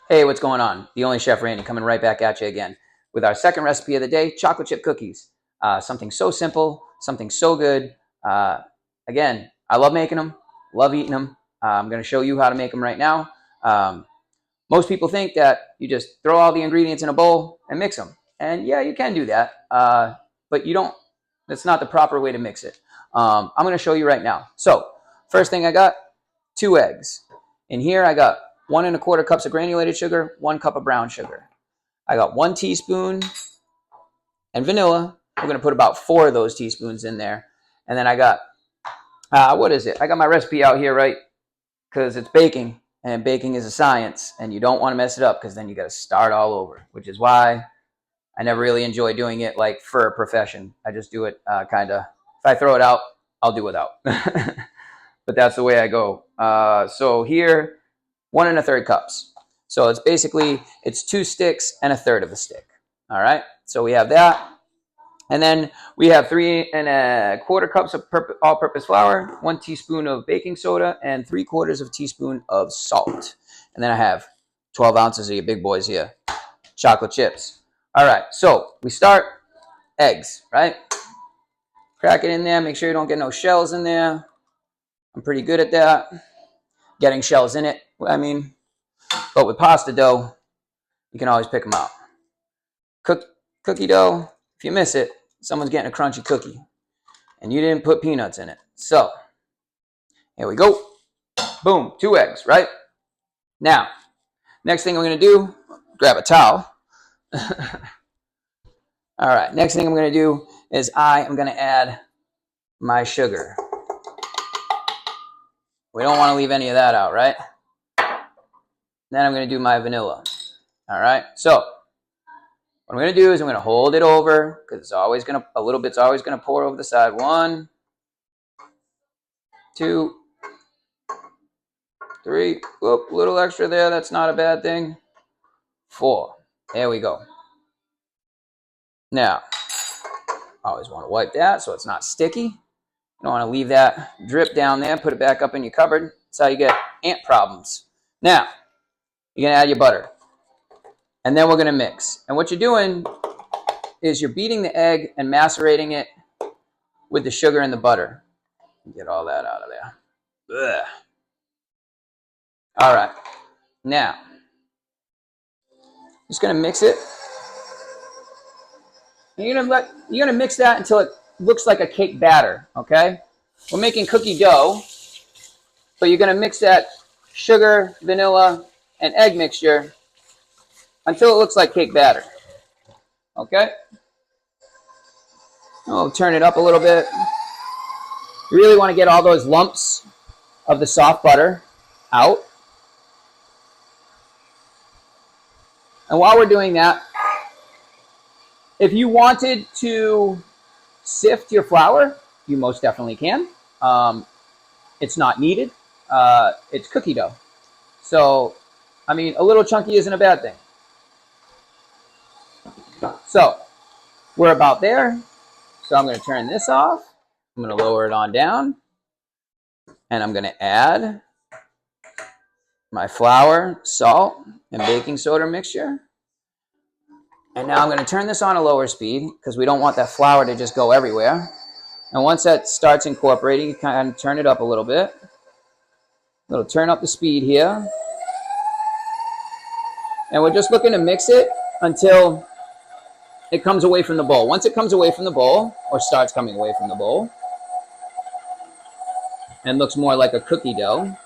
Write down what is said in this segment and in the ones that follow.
Hey, what's going on? The Only Chef Randy coming right back at you again with our second recipe of the day, chocolate chip cookies. Something so simple, something so good. Again, I love making them, love eating them. I'm going to show you how to make them right now. Most people think that you just throw all the ingredients in a bowl and mix them. And yeah, you can do that, but you don't. That's not the proper way to mix it. I'm going to show you right now. So first thing I got, 2 eggs. In here I got 1 1/4 cups of granulated sugar, 1 cup of brown sugar. I got 1 teaspoon and vanilla. We're going to put about 4 of those teaspoons in there. And then I got, what is it? I got my recipe out here, right? Because it's baking, and baking is a science, and you don't want to mess it up because then you got to start all over, which is why I never really enjoy doing it like for a profession. I just do it kind of, if I throw it out, I'll do without. But that's the way I go. So here, 1 1/3 cups. So it's basically, it's 2 sticks and 1/3 of a stick. All right. So we have that. And then we have 3 1/4 cups of all-purpose flour, 1 teaspoon of baking soda, and 3/4 teaspoon of salt. And then I have 12 ounces of your big boys here, chocolate chips. All right. So we start eggs, right? Crack it in there. Make sure you don't get no shells in there. I'm pretty good at that. Getting shells in it, I mean, but with pasta dough, you can always pick them out. Cookie dough, if you miss it, someone's getting a crunchy cookie, and you didn't put peanuts in it. So, here we go. Boom, 2 eggs, right? Now, next thing I'm going to do, grab a towel. All right, next thing I'm going to do is I am going to add my sugar. We don't want to leave any of that out, right? Then I'm going to do my vanilla. All right, so what I'm going to do is I'm going to hold it over because it's always going to, a little bit's always going to pour over the side. 1, 2, 3. Whoop, a little extra there. That's not a bad thing. 4. There we go. Now, I always want to wipe that so it's not sticky. You don't want to leave that drip down there. Put it back up in your cupboard. That's how you get ant problems. Now, you're going to add your butter. And then we're going to mix. And what you're doing is you're beating the egg and macerating it with the sugar and the butter. Get all that out of there. Ugh. All right. Now, just going to mix it. And you're going to mix that until it looks like a cake batter, okay? We're making cookie dough, but you're going to mix that sugar, vanilla, and egg mixture until it looks like cake batter, okay? We'll turn it up a little bit. You really want to get all those lumps of the soft butter out. And while we're doing that, if you wanted to sift your flour, you most definitely can. It's not needed. It's cookie dough. So, I mean, a little chunky isn't a bad thing. So, we're about there. So I'm going to turn this off. I'm going to lower it on down. And I'm going to add my flour, salt, and baking soda mixture. And now I'm going to turn this on a lower speed because we don't want that flour to just go everywhere. And once that starts incorporating, you kind of turn it up a little bit. It'll turn up the speed here. And we're just looking to mix it until it comes away from the bowl. Once it comes away from the bowl, or starts coming away from the bowl, and looks more like a cookie dough,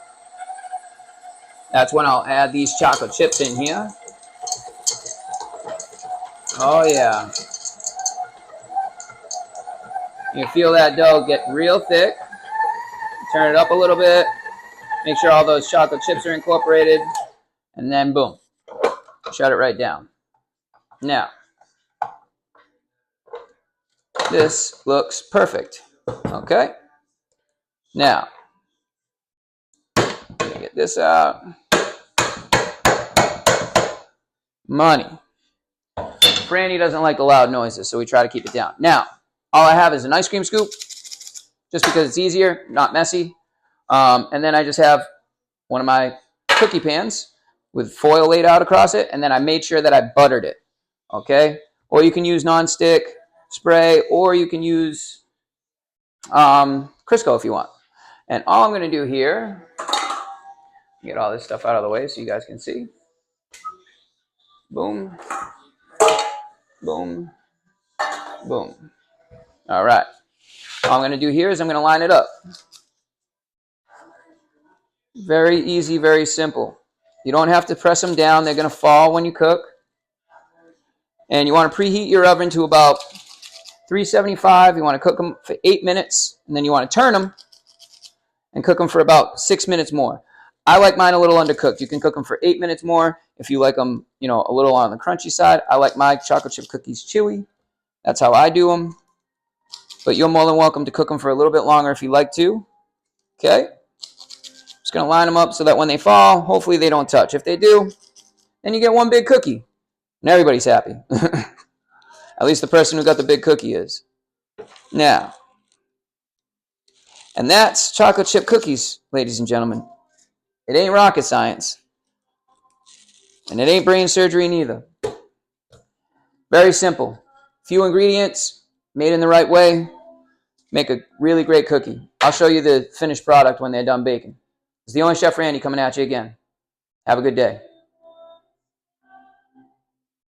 that's when I'll add these chocolate chips in here. Oh yeah. You feel that dough get real thick. Turn it up a little bit. Make sure all those chocolate chips are incorporated. And then boom. Shut it right down. Now, this looks perfect. Okay? Now, get this out. Money. Franny doesn't like the loud noises, so we try to keep it down. Now, all I have is an ice cream scoop, just because it's easier, not messy. And then I just have one of my cookie pans, with foil laid out across it, and then I made sure that I buttered it, okay? Or you can use nonstick spray, or you can use Crisco if you want. And all I'm going to do here, get all this stuff out of the way so you guys can see. Boom, boom, boom. All right. All I'm going to do here is I'm going to line it up. Very easy, very simple. You don't have to press them down. They're going to fall when you cook. And you want to preheat your oven to about 375. You want to cook them for 8 minutes, and then you want to turn them and cook them for about 6 minutes more. I like mine a little undercooked. You can cook them for 8 minutes more if you like them, you know, a little on the crunchy side. I like my chocolate chip cookies chewy. That's how I do them. But you're more than welcome to cook them for a little bit longer if you like to. Okay? Just going to line them up so that when they fall, hopefully they don't touch. If they do, then you get one big cookie. And everybody's happy. At least the person who got the big cookie is. Now, and that's chocolate chip cookies, ladies and gentlemen. It ain't rocket science. And it ain't brain surgery neither. Very simple. Few ingredients, made in the right way, make a really great cookie. I'll show you the finished product when they're done baking. It's the only Chef Randy coming at you again. Have a good day.